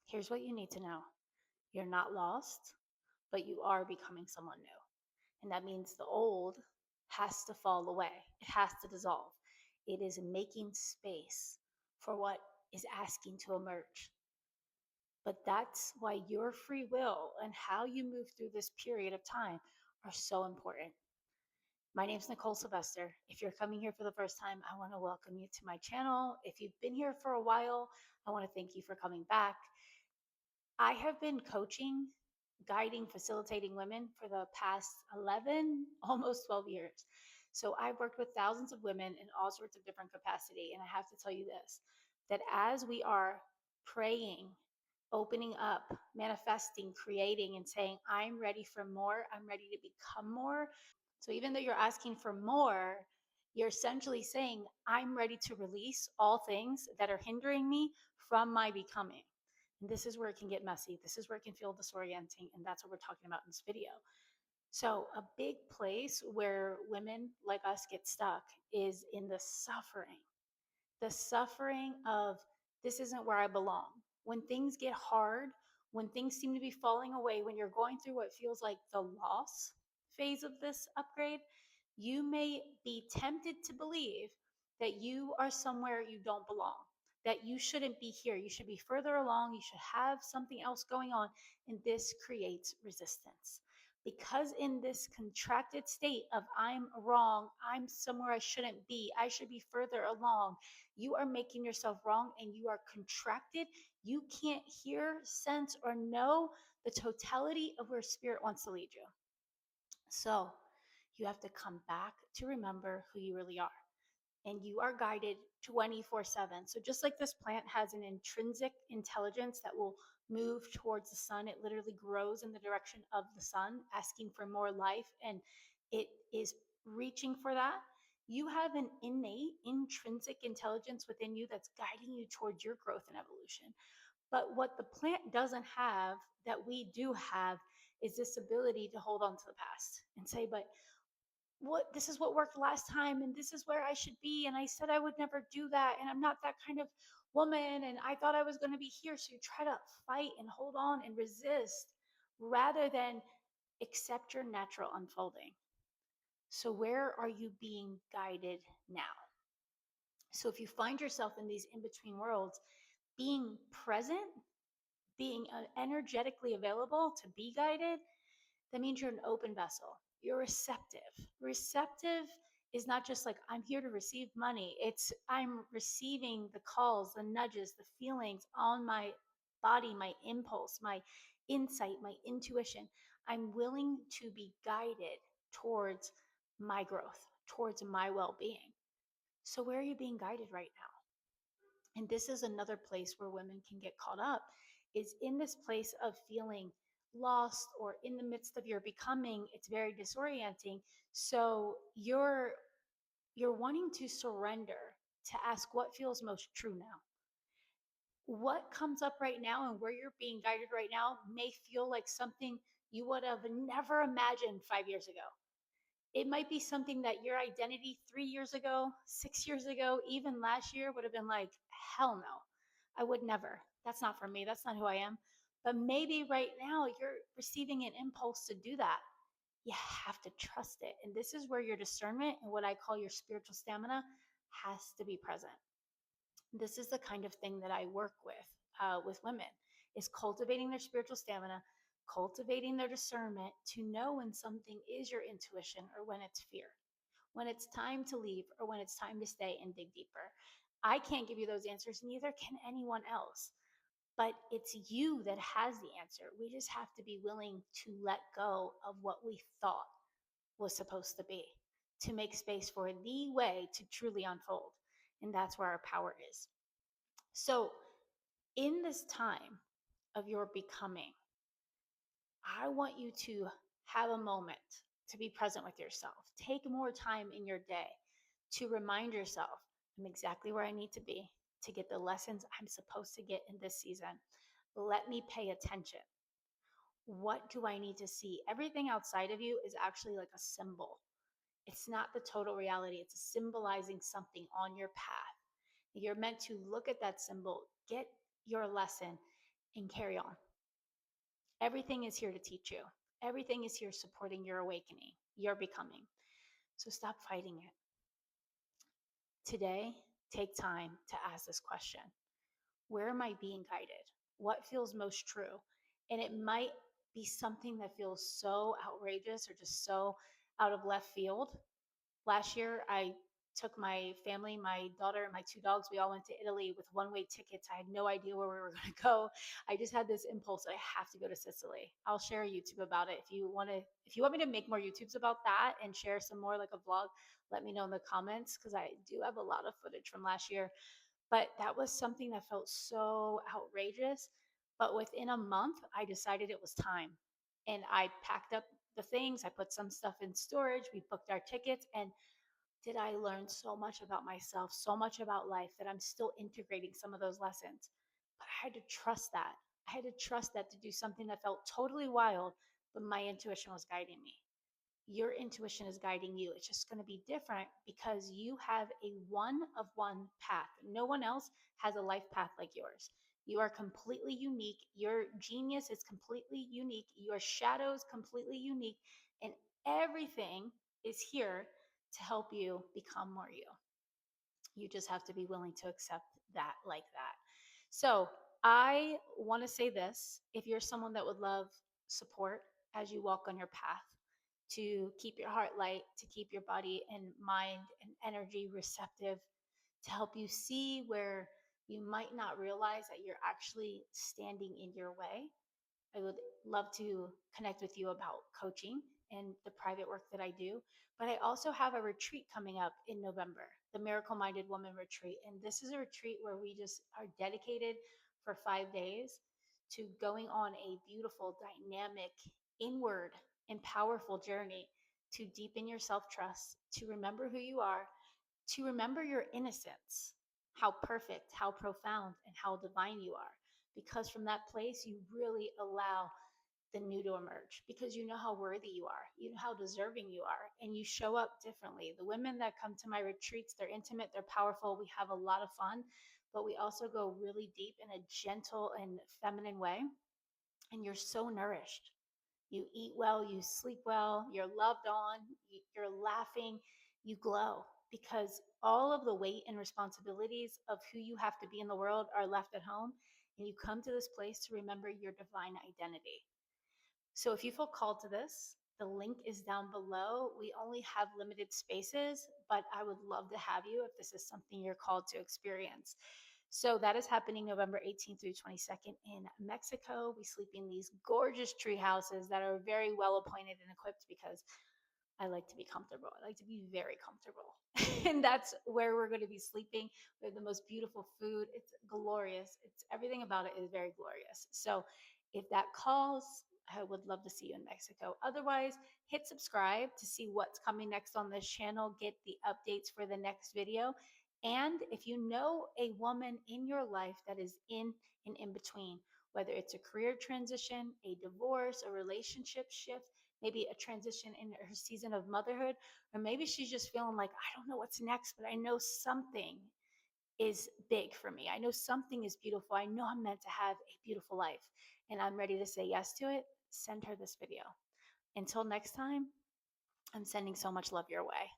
Here's what you need to know. You're not lost, but you are becoming someone new. And that means the old has to fall away, it has to dissolve. It is making space for what is asking to emerge. But that's why your free will and how you move through this period of time are so important. My name's Nicole Sylvester. If you're coming here for the first time, I want to welcome you to my channel. If you've been here for a while, I want to thank you for coming back. I have been coaching, guiding, facilitating women for the past 11, almost 12 years. So I've worked with thousands of women in all sorts of different capacity. And I have to tell you this, that as we are praying, opening up, manifesting, creating, and saying, I'm ready for more, I'm ready to become more. So even though you're asking for more, you're essentially saying, I'm ready to release all things that are hindering me from my becoming. And this is where it can get messy. This is where it can feel disorienting. And that's what we're talking about in this video. So, a big place where women like us get stuck is in the suffering of this isn't where I belong. When things get hard, when things seem to be falling away, when you're going through what feels like the loss phase of this upgrade, you may be tempted to believe that you are somewhere you don't belong, that you shouldn't be here. You should be further along. You should have something else going on. And this creates resistance. Because in this contracted state of I'm wrong, I'm somewhere I shouldn't be, I should be further along, you are making yourself wrong and you are contracted. You can't hear, sense, or know the totality of where spirit wants to lead you. So you have to come back to remember who you really are. And you are guided 24/7. So just like this plant has an intrinsic intelligence that will move towards the sun, it literally grows in the direction of the sun, asking for more life, and it is reaching for that. You have an innate intrinsic intelligence within you that's guiding you towards your growth and evolution. But what the plant doesn't have that we do have is this ability to hold on to the past and say, but what this is what worked last time and this is where I should be and I said I would never do that and I'm not that kind of woman and I thought I was going to be here, so you try to fight and hold on and resist rather than accept your natural unfolding. So where are you being guided now? So if you find yourself in these in between worlds, being present, being energetically available to be guided, that means you're an open vessel. You're receptive. Receptive is not just like, I'm here to receive money. It's, I'm receiving the calls, the nudges, the feelings on my body, my impulse, my insight, my intuition. I'm willing to be guided towards my growth, towards my well being. So, where are you being guided right now? And this is another place where women can get caught up, is in this place of feeling lost or in the midst of your becoming. It's very disorienting. So you're wanting to surrender to ask what feels most true now. What comes up right now and where you're being guided right now may feel like something you would have never imagined 5 years ago. It might be something that your identity 3 years ago, 6 years ago, even last year would have been like, hell no, I would never. That's not for me. That's not who I am. But maybe right now you're receiving an impulse to do that. You have to trust it. And this is where your discernment and what I call your spiritual stamina has to be present. This is the kind of thing that I work with women, is cultivating their spiritual stamina, cultivating their discernment to know when something is your intuition or when it's fear, when it's time to leave or when it's time to stay and dig deeper. I can't give you those answers, neither can anyone else. But it's you that has the answer. We just have to be willing to let go of what we thought was supposed to be to make space for the way to truly unfold. And that's where our power is. So, in this time of your becoming, I want you to have a moment to be present with yourself. Take more time in your day to remind yourself, I'm exactly where I need to be to get the lessons I'm supposed to get in this season. Let me pay attention. What do I need to see? Everything outside of you is actually like a symbol. It's not the total reality, it's symbolizing something on your path. You're meant to look at that symbol, get your lesson, and carry on. Everything is here to teach you. Everything is here supporting your awakening, your becoming. So stop fighting it. Today, take time to ask this question: where am I being guided? What feels most true? And it might be something that feels so outrageous or just so out of left field. Last year, I took my family, my daughter, and my two dogs. We all went to Italy with one-way tickets. I had no idea where we were going to go. I just had this impulse. I have to go to Sicily. I'll share a YouTube about it. If you want me to make more YouTubes about that and share some more like a vlog, let me know in the comments because I do have a lot of footage from last year. But that was something that felt so outrageous. But within a month, I decided it was time. And I packed up the things, I put some stuff in storage, we booked our tickets, and did I learn so much about myself, so much about life that I'm still integrating some of those lessons. But I had to trust that. I had to trust that to do something that felt totally wild, but my intuition was guiding me. Your intuition is guiding you. It's just going to be different because you have a one of one path. No one else has a life path like yours. You are completely unique. Your genius is completely unique. Your shadow is completely unique. And everything is here to help you become more you. You just have to be willing to accept that like that. So I want to say this: if you're someone that would love support as you walk on your path, to keep your heart light, to keep your body and mind and energy receptive, to help you see where you might not realize that you're actually standing in your way, I would love to connect with you about coaching and the private work that I do. But I also have a retreat coming up in November, the Miracle Minded Woman Retreat. And this is a retreat where we just are dedicated for 5 days to going on a beautiful, dynamic, inward, and powerful journey to deepen your self trust, to remember who you are, to remember your innocence, how perfect, how profound, and how divine you are. Because from that place, you really allow the new to emerge because you know how worthy you are, you know how deserving you are, and you show up differently. The women that come to my retreats, they're intimate, they're powerful, we have a lot of fun, but we also go really deep in a gentle and feminine way, and you're so nourished. You eat well, you sleep well, you're loved on, you're laughing, you glow because all of the weight and responsibilities of who you have to be in the world are left at home. And you come to this place to remember your divine identity. So if you feel called to this, the link is down below. We only have limited spaces, but I would love to have you if this is something you're called to experience. So that is happening November 18th through 22nd in Mexico. We sleep in these gorgeous tree houses that are very well appointed and equipped because I like to be comfortable. I like to be very comfortable. And that's where we're going to be sleeping. We have the most beautiful food. It's glorious. It's everything about it is very glorious. So if that calls, I would love to see you in Mexico. Otherwise, hit subscribe to see what's coming next on this channel, get the updates for the next video. And if you know a woman in your life that is in and in between, whether it's a career transition, a divorce, a relationship shift, maybe a transition in her season of motherhood, or maybe she's just feeling like, I don't know what's next, but I know something is big for me. I know something is beautiful. I know I'm meant to have a beautiful life, and I'm ready to say yes to it. Send her this video. Until next time, I'm sending so much love your way.